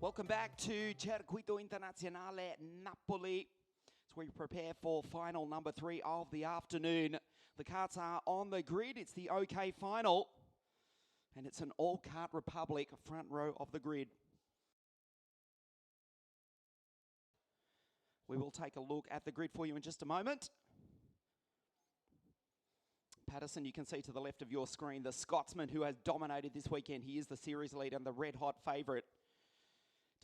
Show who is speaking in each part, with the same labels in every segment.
Speaker 1: Welcome back to Circuito Internazionale Napoli. As we prepare for final number 3 of the afternoon. The karts are on the grid. It's the OK final. And it's an all Kart Republic front row of the grid. We will take a look at the grid for you in just a moment. Patterson, you can see to the left of your screen, the Scotsman who has dominated this weekend. He is the series leader and the red-hot favourite.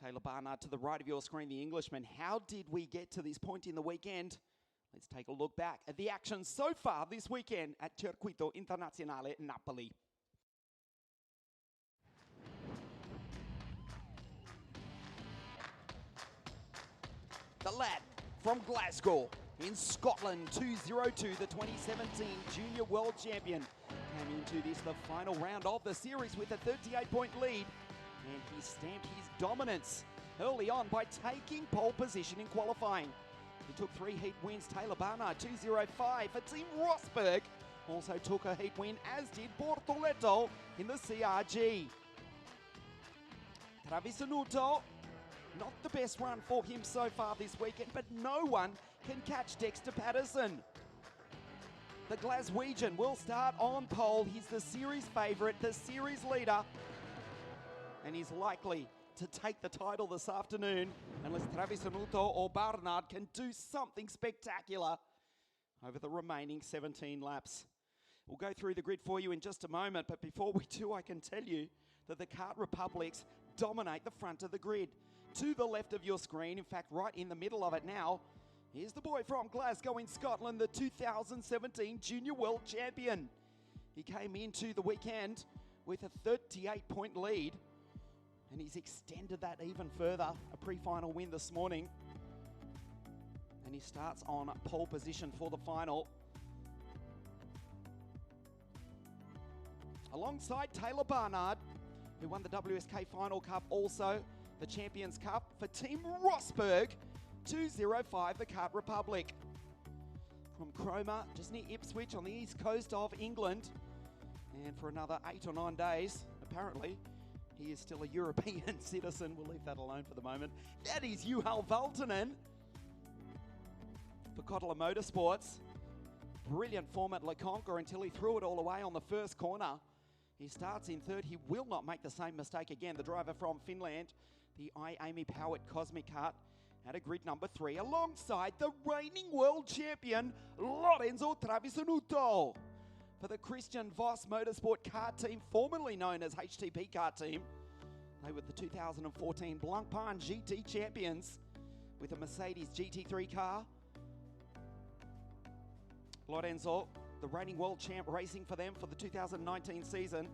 Speaker 1: Taylor Barnard to the right of your screen, the Englishman. How did we get to this point in the weekend? Let's take a look back at the action so far this weekend at Circuito Internazionale Napoli. The lad from Glasgow in Scotland, 202, the 2017 Junior World Champion, came into this, the final round of the series with a 38-point lead. And he stamped his dominance early on by taking pole position in qualifying. He took 3 heat wins. Taylor Barnard, 205 for Team Rosberg, also took a heat win, as did Bortoleto in the CRG. Travisanuto, not the best run for him so far this weekend, but no one can catch Dexter Patterson. The Glaswegian will start on pole. He's the series favourite, the series leader, and he's likely to take the title this afternoon unless Travisanuto or Barnard can do something spectacular over the remaining 17 laps. We'll go through the grid for you in just a moment, but before we do, I can tell you that the Kart Republics dominate the front of the grid. To the left of your screen, in fact right in the middle of it now, here's the boy from Glasgow in Scotland, the 2017 Junior World Champion. He came into the weekend with a 38-point lead, and he's extended that even further. A pre-final win this morning. And he starts on pole position for the final. Alongside Taylor Barnard, who won the WSK Final Cup, also the Champions Cup for Team Rosberg, 205, the Kart Republic. From Cromer, just near Ipswich on the east coast of England. And for another 8 or 9 days, apparently, he is still a European citizen. We'll leave that alone for the moment. That is Juha Valtonen for Kotila Motorsports. Brilliant form at Le Concours until he threw it all away on the first corner. He starts in third. He will not make the same mistake again. The driver from Finland, the Amy-powered Cosmic Kart, at a grid number 3 alongside the reigning world champion, Lorenzo Travisanuto. For the Christian Voss Motorsport kart team, formerly known as HTP Kart Team. They were the 2014 Blancpain GT champions with a Mercedes GT3 car. Lorenzo, the reigning world champ, racing for them for the 2019 season.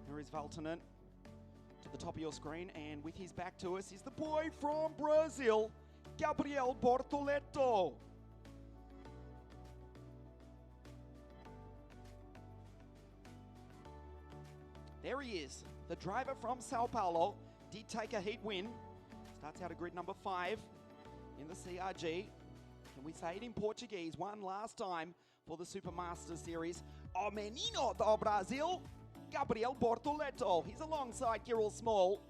Speaker 1: Here is Valtonen to the top of your screen, and with his back to us is the boy from Brazil, Gabriel Bortoleto. There he is, the driver from Sao Paulo, did take a heat win. Starts out at grid number 5 in the CRG. Can we say it in Portuguese? One last time for the Supermaster Series. O menino do Brasil, Gabriel Bortoleto. He's alongside Kirill Small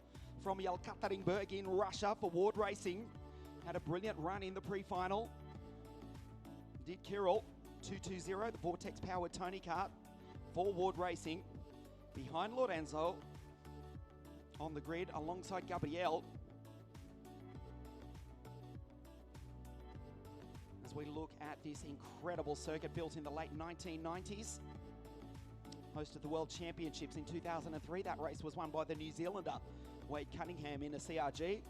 Speaker 1: from Yekaterinburg in Russia for Ward Racing. Had a brilliant run in the pre-final. Did Kirill, 220, the Vortex-powered Tony Kart for Ward Racing. Behind Lorenzo on the grid alongside Gabriel. As we look at this incredible circuit built in the late 1990s. Hosted the World Championships in 2003. That race was won by the New Zealander Wade Cunningham in a CRG.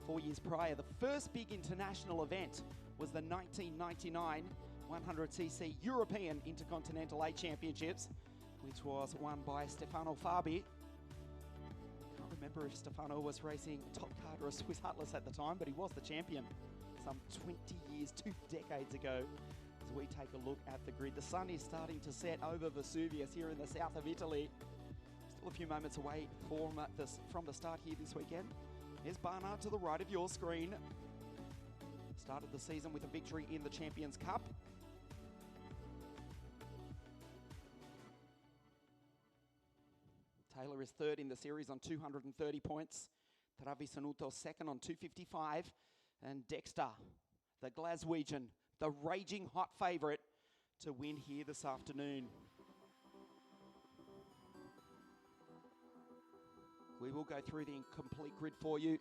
Speaker 1: 4 years prior, the first big international event was the 1999 100cc European Intercontinental A Championships, which was won by Stefano Fabi. I can't remember if Stefano was racing Top Kart or a Swiss Atlas at the time, but he was the champion some 20 years, 2 decades ago. As we take a look at the grid, the sun is starting to set over Vesuvius here in the south of Italy. Still a few moments away from the start here this weekend. Here's Barnard to the right of your screen. Started the season with a victory in the Champions Cup. Taylor is third in the series on 230 points. Travisanuto second on 255. And Dexter, the Glaswegian, the raging hot favourite to win here this afternoon. We will go through the complete grid for you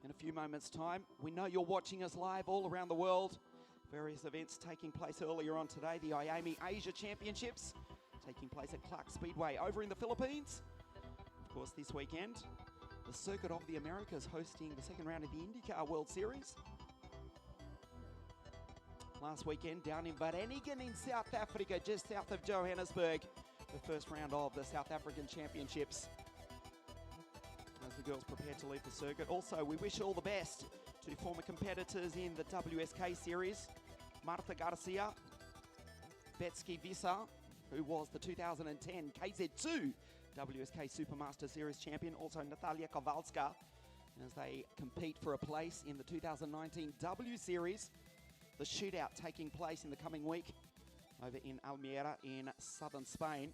Speaker 1: in a few moments' time. We know you're watching us live all around the world. Various events taking place earlier on today. The IAMI Asia Championships taking place at Clark Speedway over in the Philippines. Of course, this weekend, the Circuit of the Americas hosting the second round of the IndyCar World Series. Last weekend down in Wageningen in South Africa, just south of Johannesburg, the first round of the South African Championships. As the girls prepare to leave the circuit. Also, we wish all the best to former competitors in the WSK Series. Marta Garcia, Betsky Visa, who was the 2010 KZ2 WSK Supermaster Series champion. Also Natalia Kowalska, as they compete for a place in the 2019 W Series. The shootout taking place in the coming week over in Almeria in southern Spain.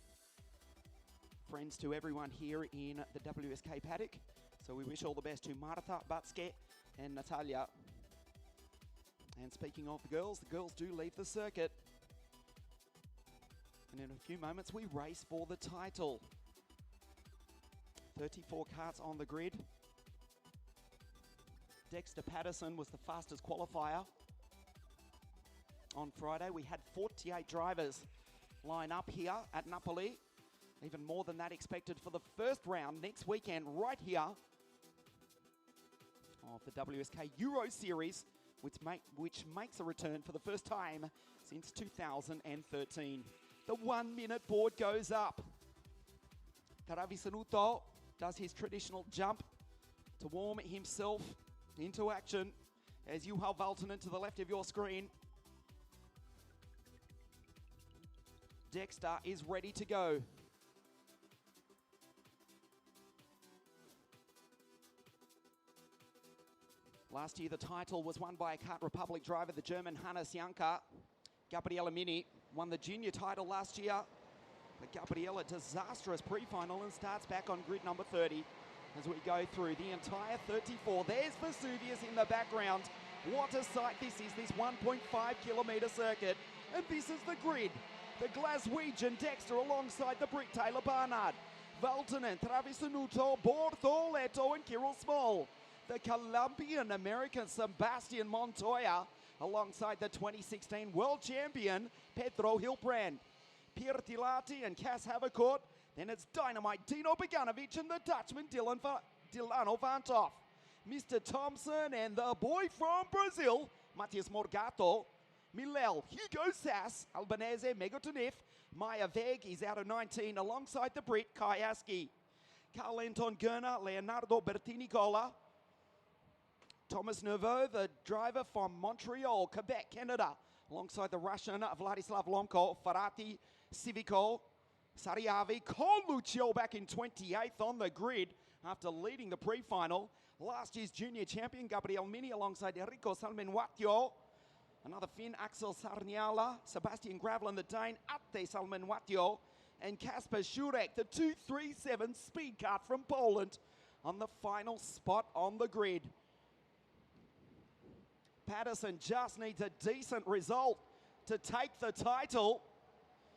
Speaker 1: Friends to everyone here in the WSK paddock. So we wish all the best to Marta, Batske and Natalia. And speaking of the girls do leave the circuit. And in a few moments we race for the title. 34 karts on the grid. Dexter Patterson was the fastest qualifier. On Friday we had 48 drivers line up here at Napoli. Even more than that expected for the first round next weekend right here of the WSK Euro Series, which makes a return for the first time since 2013. The 1 minute board goes up. Travisanuto does his traditional jump to warm himself into action as Juha Valtonen to the left of your screen. Dexter is ready to go. Last year the title was won by a Kart Republic driver, the German Hannes Janka. Gabriella Mini won the junior title last year. But Gabriella, disastrous pre-final and starts back on grid number 30 as we go through the entire 34. There's Vesuvius in the background. What a sight this is, this 1.5 kilometre circuit. And this is the grid. The Glaswegian Dexter alongside the Brit Taylor Barnard. Valtonen, Travisanuto, Bortoleto and Kirill Small. The Colombian-American Sebastian Montoya alongside the 2016 world champion Pedro Hilbrand. Pierre Tilati and Cas Havercourt. Then it's Dynamite Dino Beganovic and the Dutchman Dilano Vantoff. Mr. Thompson and the boy from Brazil, Matias Morgato. Milel, Hugo Sass, Albanese, Megotonif. Maya Veg is out of 19 alongside the Brit Kayaski. Carl Anton Gerner, Leonardo Bertini-Gola. Thomas Nerveau, the driver from Montreal, Quebec, Canada, alongside the Russian Vladislav Lomko, Farati, Civico, Sariavi, Coluccio back in 28th on the grid after leading the pre-final. Last year's junior champion, Gabriel Mini, alongside Enrico Salmenwatio. Another Finn, Axel Sarniala, Sebastian Gravelin, the Dane, Atte Salmenwatio, and Kasper Szurek, the 237 speed kart from Poland, on the final spot on the grid. Patterson just needs a decent result to take the title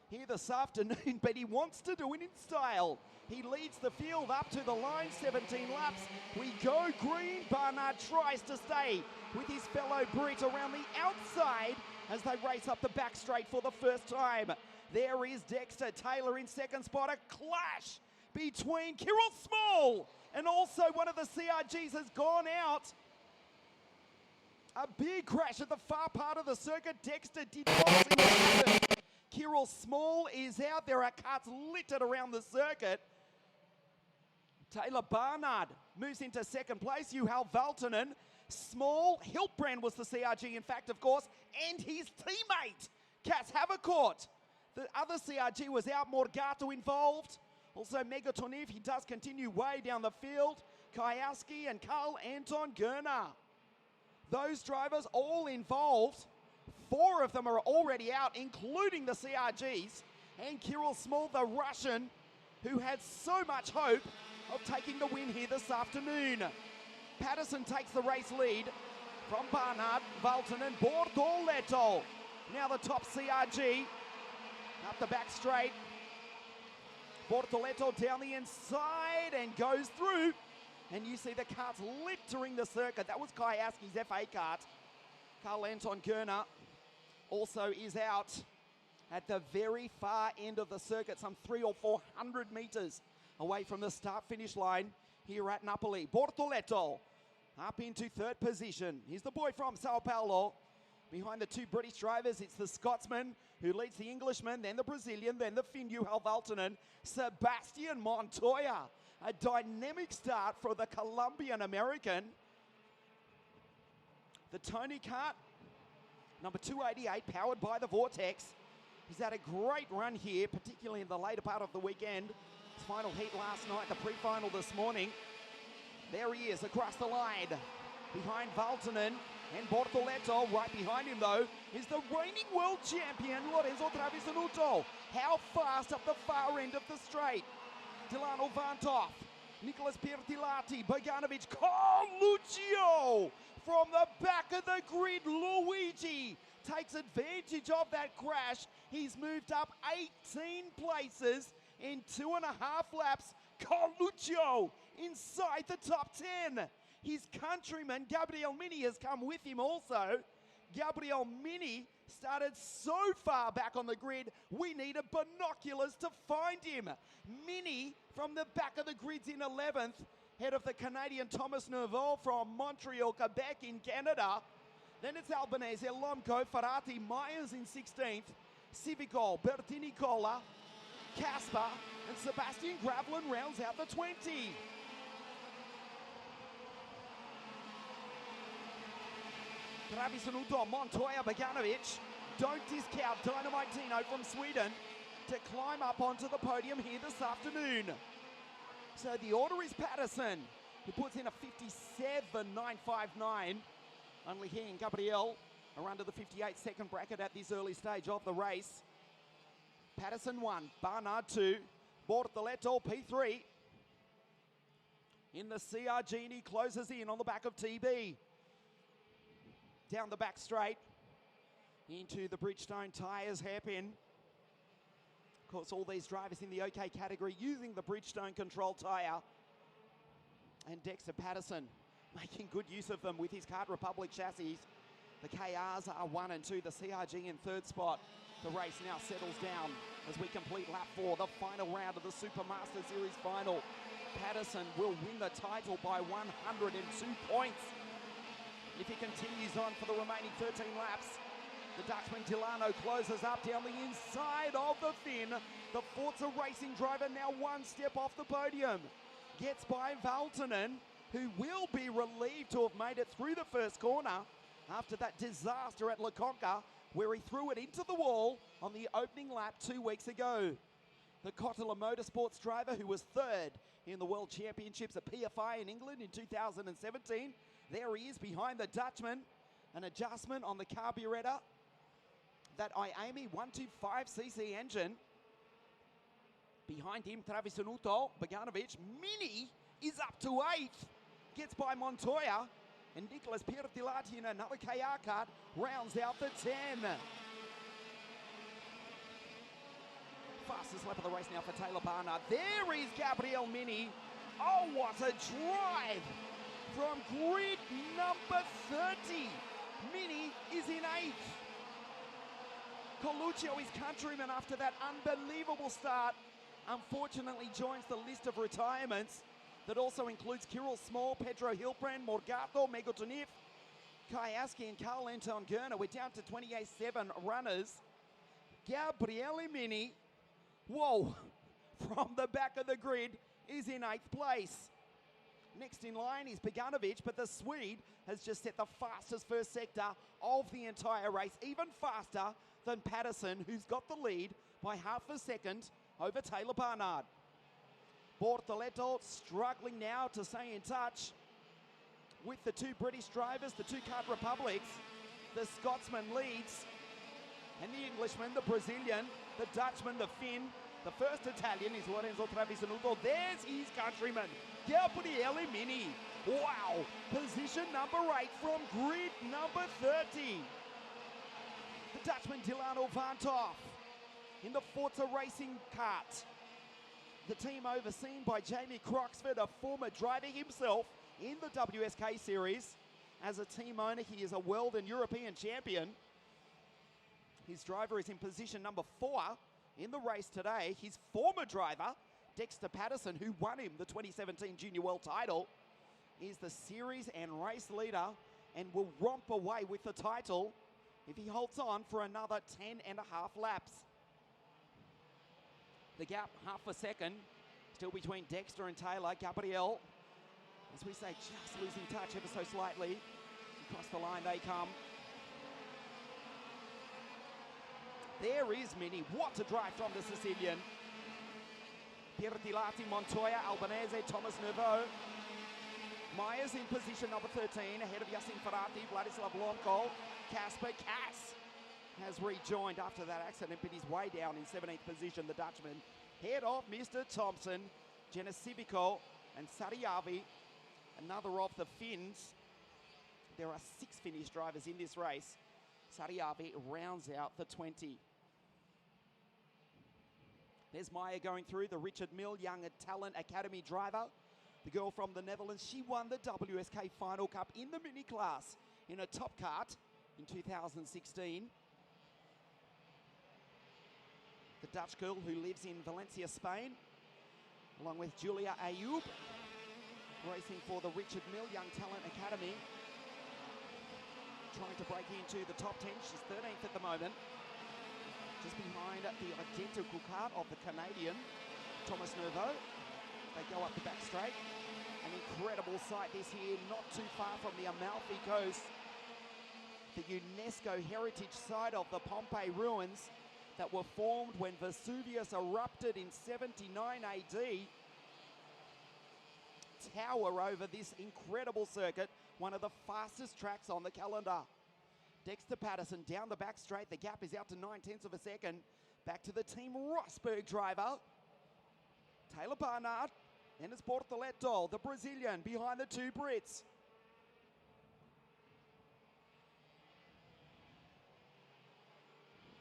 Speaker 1: here this afternoon, but he wants to do it in style. He leads the field up to the line, 17 laps. We go green. Barnard tries to stay with his fellow Brit around the outside as they race up the back straight for the first time. There is Dexter Taylor in second spot. A clash between Kirill Small and also one of the CRGs has gone out. A big crash at the far part of the circuit. Dexter did not see it happen. Kirill Small is out. There are karts littered around the circuit. Taylor Barnard moves into second place. Juha Valtonen. Small, Hilbrand was the CRG, in fact, of course, and his teammate, Cas Havercourt. The other CRG was out, Morgato involved. Also Megatoniv, he does continue way down the field. Kayaski and Carl Anton Gerner. Those drivers all involved. 4 of them are already out, including the CRGs. And Kirill Small, the Russian, who had so much hope of taking the win here this afternoon. Patterson takes the race lead from Barnard, Valton and Bortoleto. Now the top CRG up the back straight. Bortoleto down the inside and goes through. And you see the carts littering the circuit. That was Kyaski's FA kart. Carl Anton Gerner also is out at the very far end of the circuit, some 300 or 400 meters away from the start-finish line here at Napoli. Bortoleto up into third position. He's the boy from Sao Paulo. Behind the two British drivers, it's the Scotsman who leads the Englishman, then the Brazilian, then the Finn Juhal Valtonen, Sebastian Montoya. A dynamic start for the Colombian-American. The Tony kart, number 288, powered by the Vortex. He's had a great run here, particularly in the later part of the weekend. His final heat last night, the pre-final this morning. There he is across the line. Behind Valtonen and Bortoleto. Right behind him, though, is the reigning world champion, Lorenzo Travisanuto. How fast up the far end of the straight. Delano Vantov, Nicholas Pirtilati, Boganovic, Carluccio from the back of the grid. Luigi takes advantage of that crash. He's moved up 18 places in 2.5 laps. Carluccio inside the top 10. His countryman, Gabriel Mini, has come with him also. Gabriel Mini started so far back on the grid, we needed binoculars to find him. Mini from the back of the grid's in 11th, head of the Canadian Thomas Nerval from Montreal, Quebec in Canada. Then it's Albanese, Lomco, Ferrati, Myers in 16th, Civico, Bertini Cola, Casper, and Sebastian Gravelin rounds out the 20. Travisanuto, Montoya, Boganovic. Don't discount Dynamite Dino from Sweden to climb up onto the podium here this afternoon. So the order is Patterson, who puts in a 57.959. Only he and Gabriel are under the 58-second bracket at this early stage of the race. Patterson 1, Barnard 2, Bortoleto P3. In the CRG, and he closes in on the back of TB. Down the back straight, into the Bridgestone tyres hairpin. Of course, all these drivers in the OK category using the Bridgestone control tyre. And Dexter Patterson making good use of them with his Kart Republic chassis. The KRs are 1 and 2, the CRG in third spot. The race now settles down as we complete lap 4, the final round of the Supermaster Series final. Patterson will win the title by 102 points. If he continues on for the remaining 13 laps, the Dutchman Delano closes up down the inside of the Finn. The Forza Racing driver now one step off the podium. Gets by Valtonen, who will be relieved to have made it through the first corner after that disaster at Le Conca, where he threw it into the wall on the opening lap 2 weeks ago. The Kotila Motorsports driver, who was third in the World Championships at PFI in England in 2017, there he is behind the Dutchman. An adjustment on the carburetor. That IAME 125cc engine. Behind him, Travisanuto, Boganovic. Mini is up to 8th. Gets by Montoya. And Nicholas Pirtilati in another KR kart rounds out the 10. Fastest lap of the race now for Taylor Barnard. There is Gabriel Mini. Oh, what a drive! From grid number 30, Mini is in 8th. Carluccio, his countryman, after that unbelievable start, unfortunately joins the list of retirements that also includes Kirill Small, Pedro Hilbrand, Morgato, Megotonif, Kyaski and Carl Anton Gerner. We're down to 28-7 runners. Gabriele Mini, whoa, from the back of the grid is in 8th place. Next in line is Boganovic, but the Swede has just set the fastest first sector of the entire race, even faster than Patterson, who's got the lead by half a second over Taylor Barnard. Bortoleto struggling now to stay in touch with the two British drivers, the two Kart Republics. The Scotsman leads, and the Englishman, the Brazilian, the Dutchman, the Finn, The first Italian is Lorenzo Travisanuto. There's his countryman, Gabriele Mini. Wow, position number 8 from grid number 30. The Dutchman Delano van Toff in the Forza Racing kart. The team overseen by Jamie Croxford, a former driver himself in the WSK series. As a team owner, he is a world and European champion. His driver is in position number 4 in the race today. His former driver, Dexter Patterson, who won him the 2017 Junior World title, is the series and race leader and will romp away with the title if he holds on for another 10.5 laps. The gap, half a second, still between Dexter and Taylor. Gabriel, as we say, just losing touch ever so slightly. Across the line they come. There is Mini. What a drive from the Sicilian. Pirtilati, Montoya, Albanese, Thomas Nerveau. Myers in position number 13, ahead of Yassin Ferrati, Vladislav Lomko. Casper Cass has rejoined after that accident, but he's way down in 17th position, the Dutchman. Head of Mr. Thompson, Genesibico and Sariavi, another of the Finns. There are 6 Finnish drivers in this race. Sariavi rounds out the 20. There's Maya going through, the Richard Mill Young Talent Academy driver. The girl from the Netherlands, she won the WSK Final Cup in the mini class in a top kart in 2016. The Dutch girl who lives in Valencia, Spain, along with Julia Ayoub, racing for the Richard Mill Young Talent Academy. Trying to break into the top 10. She's 13th at the moment. Just behind the identical kart of the Canadian, Thomas Nerveau. They go up the back straight. An incredible sight this here, not too far from the Amalfi Coast. The UNESCO heritage site of the Pompeii ruins that were formed when Vesuvius erupted in 79 AD. Tower over this incredible circuit, one of the fastest tracks on the calendar. Dexter Patterson down the back straight. The gap is out to 9/10 of a second. Back to the Team Rosberg driver, Taylor Barnard. And it's Bortoletto, the Brazilian, behind the 2 Brits.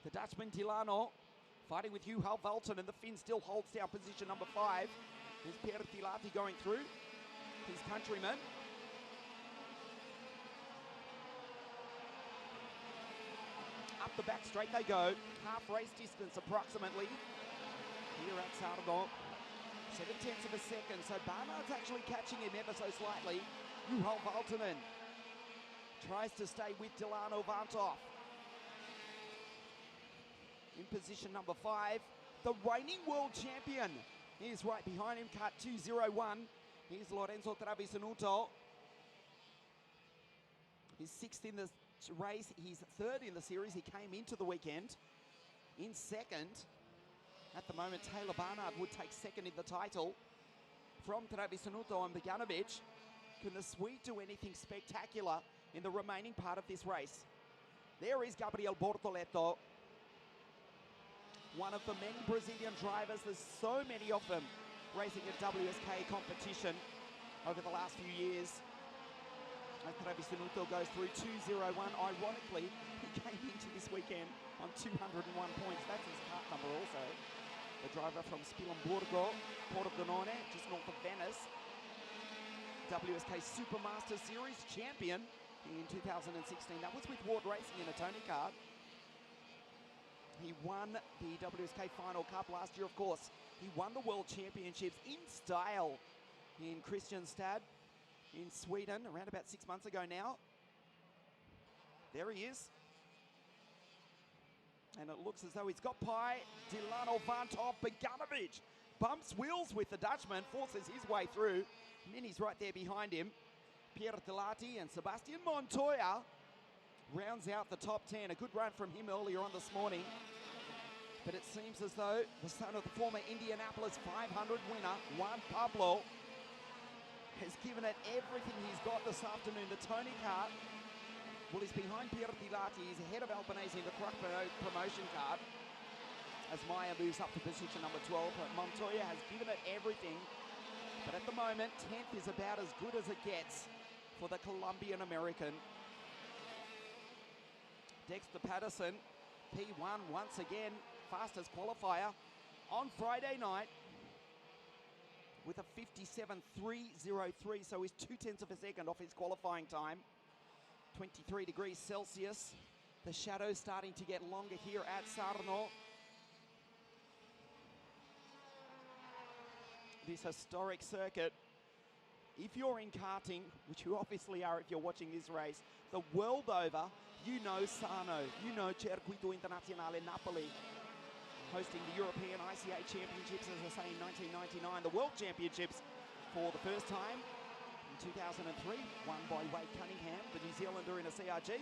Speaker 1: The Dutchman Tilano fighting with Hugh Halvalton, and the Finn still holds down position number 5. There's Pierre Tilati going through, his countryman. Up the back straight they go, half race distance approximately. Here at Sarno, 7/10 of a second, so Barnard's actually catching him ever so slightly. Juhal Valtonen tries to stay with Delano Vantoff. In position number 5, the reigning world champion is right behind him, cut 201. Here's Lorenzo Travisanuto. He's 6th in the race, he's 3rd in the series. He came into the weekend in 2nd. At the moment, Taylor Barnard would take 2nd in the title from Travisanuto and Bogdanovic. Can the Swede do anything spectacular in the remaining part of this race? There is Gabriel Bortoletto, one of the many Brazilian drivers. There's so many of them racing at WSK competition over the last few years. As Travisanuto goes through 201. Ironically, he came into this weekend on 201 points. That's his kart number also. The driver from Spilimburgo, Pordenone, just north of Venice. WSK Supermaster Series champion in 2016. That was with Ward Racing in a Tony kart. He won the WSK Final Cup last year, of course. He won the World Championships in style in Kristianstad in Sweden around about 6 months ago now. There he is. And it looks as though he's got pie. Delano Vantoff, Bogdanovic bumps wheels with the Dutchman, forces his way through. Mini's right there behind him. Pierre Delati and Sebastian Montoya rounds out the top 10. A good run from him earlier on this morning. But it seems as though the son of the former Indianapolis 500 winner, Juan Pablo, has given it everything he's got this afternoon. The Tony kart, well, he's behind Pierre Dilati. He's ahead of Albanese in the truck promotion kart. as Maya moves up to position number 12. But Montoya has given it everything. But at the moment, 10th is about as good as it gets for the Colombian American. Dexter Patterson, P1 once again, fastest qualifier on Friday night with a 57.303, so he's 0.2 of a second off his qualifying time. 23 degrees Celsius. The shadows starting to get longer here at Sarno. This historic circuit. If you're in karting, which you obviously are if you're watching this race, the world over, you know Sarno, you know Circuito Internazionale Napoli, hosting the European ICA Championships, as I say, in 1999, the World Championships for the first time in 2003, won by Wade Cunningham, the New Zealander in a CRG.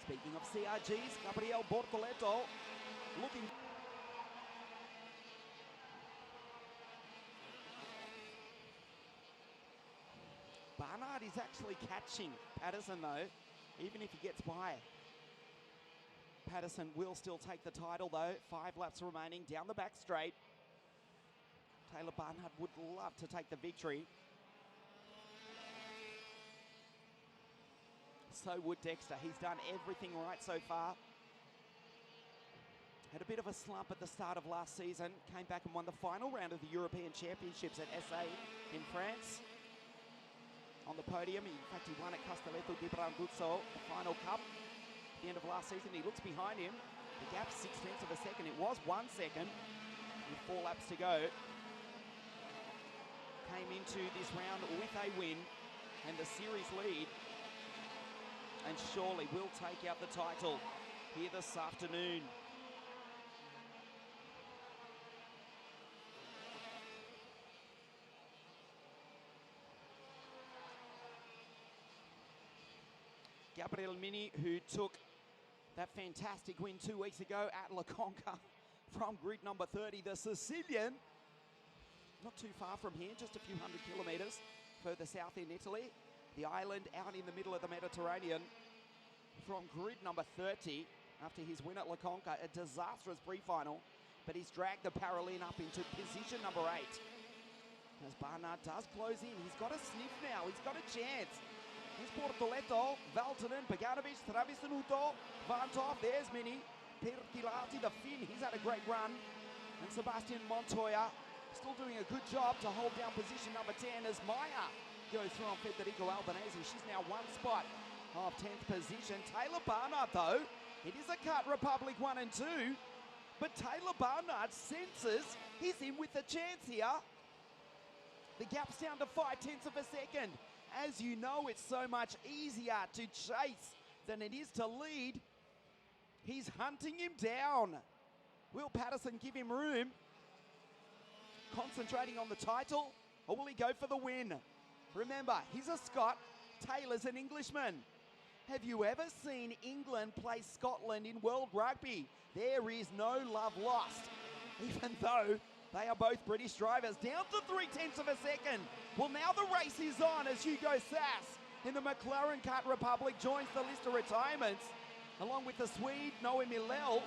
Speaker 1: Speaking of CRGs, Gabriel Bortoleto looking... Barnard is actually catching Patterson though, even if he gets by. Patterson will still take the title though. 5 laps remaining down the back straight. Taylor Barnard would love to take the victory. So would Dexter. He's done everything right so far. Had a bit of a slump at the start of last season. Came back and won the final round of the European Championships at SA in France. On the podium, in fact he won at Castelletto di Branduzzo, the final cup. At the end of last season, he looks behind him. The gap's 0.6 of a second. It was 1 second with 4 laps to go. Came into this round with a win and the series lead, and surely will take out the title here this afternoon. Gabriel Mini, who took that fantastic win 2 weeks ago at La Conca from grid number 30, the Sicilian, not too far from here, just a few hundred kilometres further south in Italy. The island out in the middle of the Mediterranean from grid number 30 after his win at La Conca, a disastrous pre-final, but he's dragged the Paralin up into position number 8. As Barnard does close in, he's got a sniff now, he's got a chance. Here's Bortoleto, Valtonen, Paganovic, Travisanuto, Vantov, there's Mini, Pertilati, the Finn, he's had a great run. And Sebastian Montoya still doing a good job to hold down position number 10 as Maya goes through on Federico Albanese. She's now 1 spot of 10th position. Taylor Barnard though, it is a Kart Republic 1 and 2, but Taylor Barnard senses he's in with a chance here. The gap's down to 0.5 of a second. As you know, it's so much easier to chase than it is to lead. He's hunting him down. Will Patterson give him room? Concentrating on the title, or will he go for the win? Remember, he's a Scot, Taylor's an Englishman. Have you ever seen England play Scotland in World Rugby? There is no love lost, even though they are both British drivers. Down to 0.3 of a second. Well, now the race is on as Hugo Sass in the McLaren Kart Republic joins the list of retirements, along with the Swede Noemi Lell.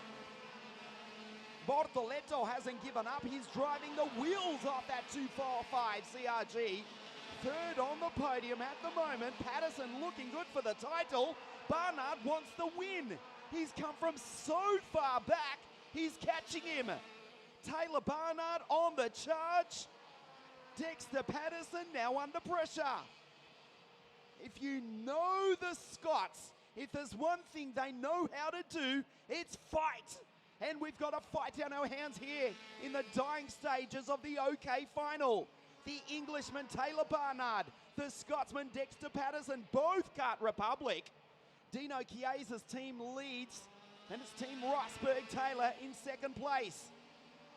Speaker 1: Bortoleto hasn't given up. He's driving the wheels off that 245 CRG. Third on the podium at the moment. Patterson looking good for the title. Barnard wants the win. He's come from so far back. He's catching him. Taylor Barnard on the charge. Dexter Patterson now under pressure. If you know the Scots, if there's one thing they know how to do, it's fight. And we've got a fight on our hands here in the dying stages of the OK final. The Englishman Taylor Barnard, the Scotsman Dexter Patterson, both Kart Republic. Dino Chiesa's team leads, and it's Team Rosberg Taylor in second place.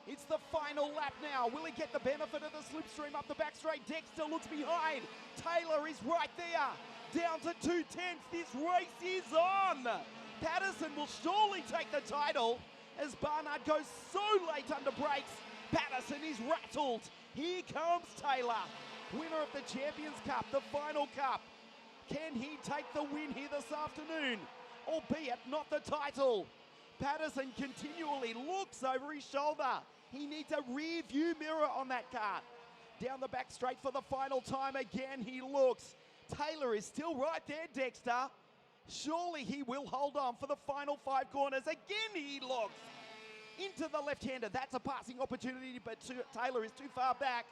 Speaker 1: It's the final lap now. Will he get the benefit of the slipstream up the back straight? Dexter looks behind. Taylor is right there. Down to 2/10. This race is on. Patterson will surely take the title as Barnard goes so late under brakes. Patterson is rattled. Here comes Taylor, winner of the Champions Cup, the final cup. Can he take the win here this afternoon? Albeit not the title. Patterson continually looks over his shoulder. He needs a rear view mirror on that kart. Down the back straight for the final time again, he looks. Taylor is still right there, Dexter. Surely he will hold on for the final 5 corners. Again, he looks. Into the left-hander. That's a passing opportunity, but Taylor is too far back.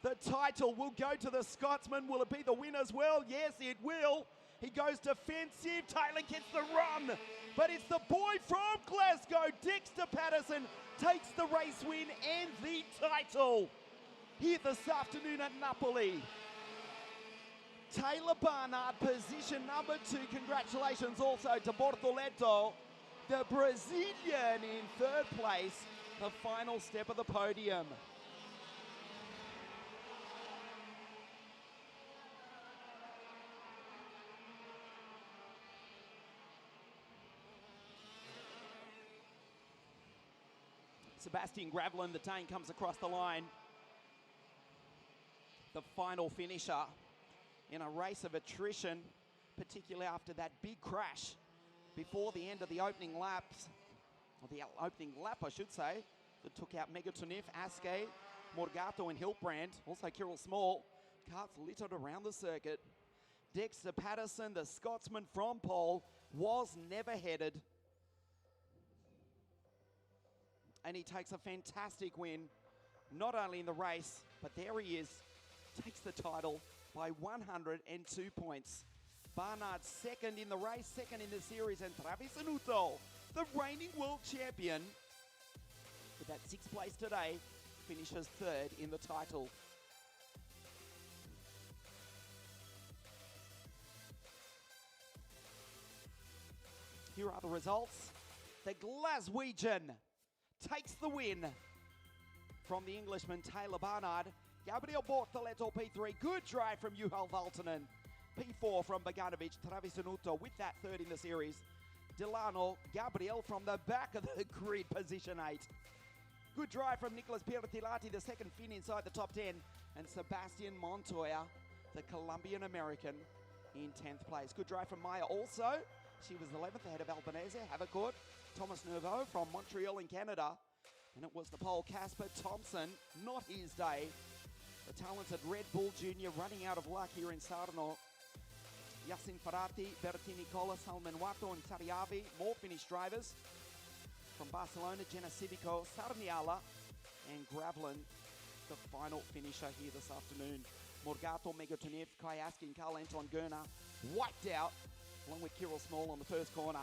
Speaker 1: The title will go to the Scotsman. Will it be the win as well? Yes, it will. He goes defensive. Taylor gets the run. But it's the boy from Glasgow, Dexter Patterson, takes the race win and the title here this afternoon at Napoli. Taylor Barnard, position number 2. Congratulations also to Bortoleto, the Brazilian, in 3rd place, the final step of the podium. Sebastian Gravelin, the Dane, comes across the line. The final finisher in a race of attrition, particularly after that big crash before the end of the opening laps, or the opening lap, I should say, that took out Megatonif, Aske, Morgato and Hiltbrand, also Kirill Small. Karts littered around the circuit. Dexter Patterson, the Scotsman from pole, was never headed. And he takes a fantastic win, not only in the race, but there he is, takes the title by 102 points. Barnard second in the race, second in the series, and Travis Anuto, the reigning world champion, with that 6th place today, finishes 3rd in the title. Here are the results. The Glaswegian takes the win from the Englishman Taylor Barnard. Gabriel Bortoleto P3, good drive from Juhal Valtonen. P4 from Bogdanovic, Travis Anuto with that 3rd in the series. Delano, Gabriel from the back of the grid, position 8. Good drive from Nicolas Piertilati, the 2nd Finn inside the top 10. And Sebastian Montoya, the Colombian American, in 10th place. Good drive from Maya also. She was 11th ahead of Albanese, Havercourt. Thomas Nervo from Montreal in Canada. And it was the pole Casper Thompson, not his day. The talented Red Bull Junior running out of luck here in Sarno. Yassin Farati, Bertini Cola, Salman Wato and Tariavi, more Finnish drivers. From Barcelona, Jenna Civico, Sarniala and Gravelin, the final finisher here this afternoon. Morgato, Megatonif, Kayaski and Carl Anton Gerner wiped out, along with Kirill Small on the first corner.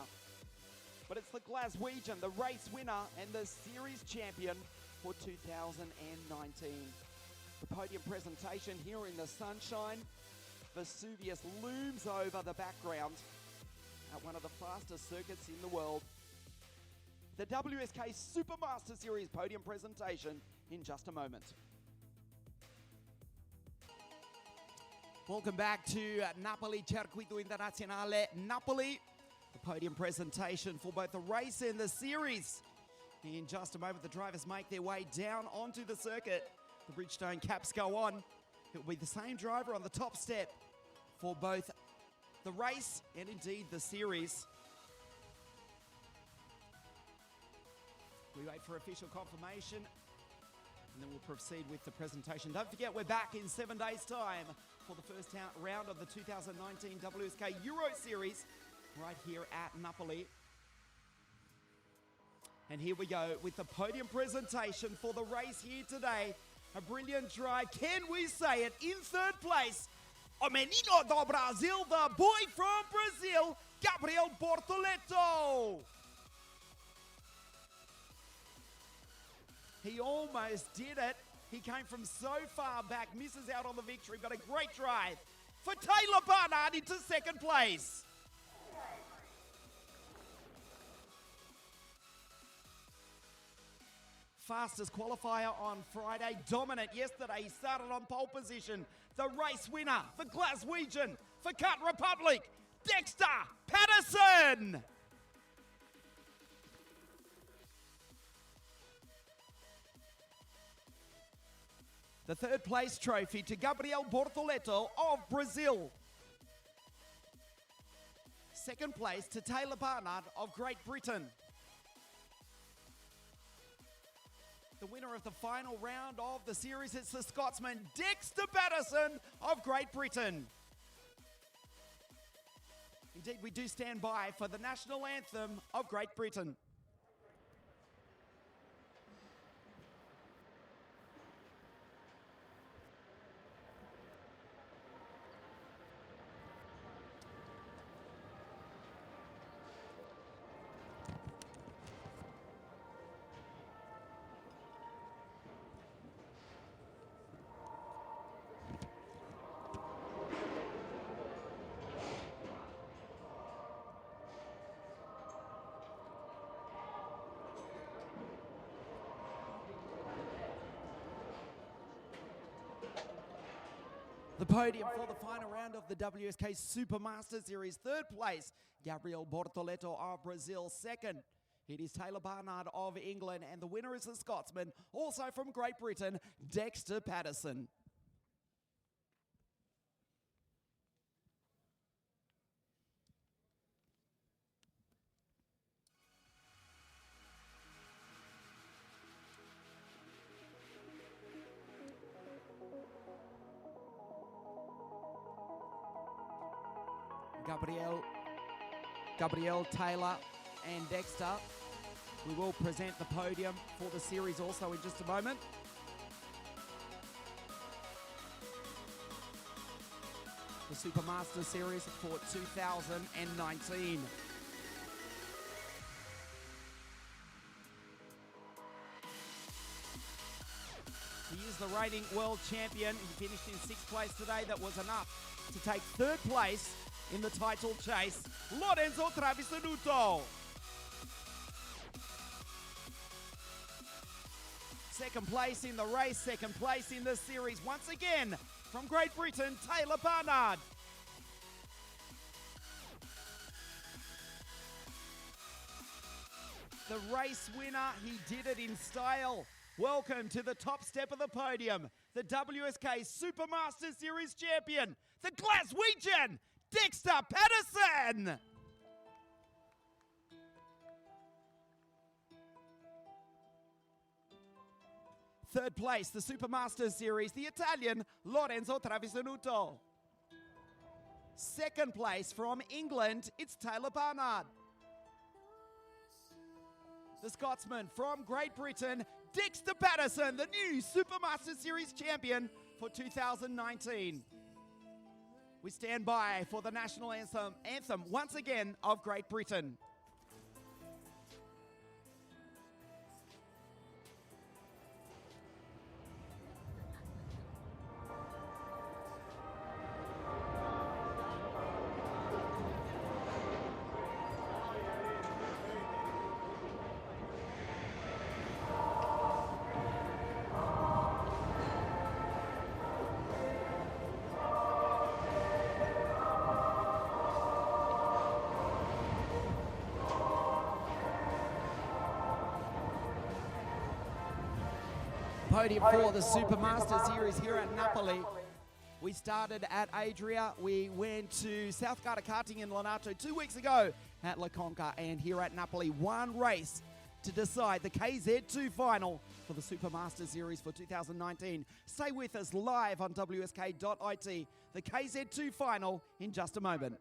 Speaker 1: But it's the Glaswegian, the race winner and the series champion for 2019. The podium presentation here in the sunshine. Vesuvius looms over the background at one of the fastest circuits in the world. The WSK Supermaster Series podium presentation in just a moment. Welcome back to Napoli Circuito Internazionale Napoli. The podium presentation for both the race and the series. In just a moment, the drivers make their way down onto the circuit. The Bridgestone caps go on. It will be the same driver on the top step for both the race and indeed the series. We wait for official confirmation and then we'll proceed with the presentation. Don't forget, we're back in 7 days' time for the first round of the 2019 WSK Euro Series right here at Napoli. And here we go with the podium presentation for the race here today. A brilliant drive, can we say it, in 3rd place. O menino do Brasil, the boy from Brazil, Gabriel Bortoleto. He almost did it. He came from so far back, misses out on the victory, but a great drive for Taylor Barnard into 2nd place. Fastest qualifier on Friday, dominant yesterday. He started on pole position. The race winner, the Glaswegian for Kart Republic, Dexter Patterson. The 3rd place trophy to Gabriel Bortoleto of Brazil. 2nd place to Taylor Barnard of Great Britain. The winner of the final round of the series, it's the Scotsman Dexter Patterson of Great Britain. Indeed, we do stand by for the national anthem of Great Britain. The podium for the final round of the WSK Supermaster Series. Third place, Gabriel Bortoleto of Brazil. Second, it is Taylor Barnard of England. And the winner is the Scotsman, also from Great Britain, Dexter Patterson. Gabrielle, Taylor and Dexter. We will present the podium for the series also in just a moment. The Supermaster Series for 2019. He is the reigning world champion. He finished in 6th place today. That was enough to take 3rd place in the title chase, Lorenzo Travisanuto. 2nd place in the race, 2nd place in the series. Once again, from Great Britain, Taylor Barnard. The race winner, he did it in style. Welcome to the top step of the podium, the WSK Supermaster Series champion, the Glaswegian, Dexter Patterson! Third place, the Supermaster Series, the Italian, Lorenzo Travisanuto. 2nd place from England, it's Taylor Barnard. The Scotsman from Great Britain, Dexter Patterson, the new Supermaster Series champion for 2019. We stand by for the national anthem once again of Great Britain. Podium for the Supermaster Series here at Napoli. We started at Adria. We went to South Garda Karting in Lonato 2 weeks ago at La Conca, and here at Napoli, one race to decide the KZ2 final for the Supermaster Series for 2019. Stay with us live on WSK.it. The KZ2 final in just a moment.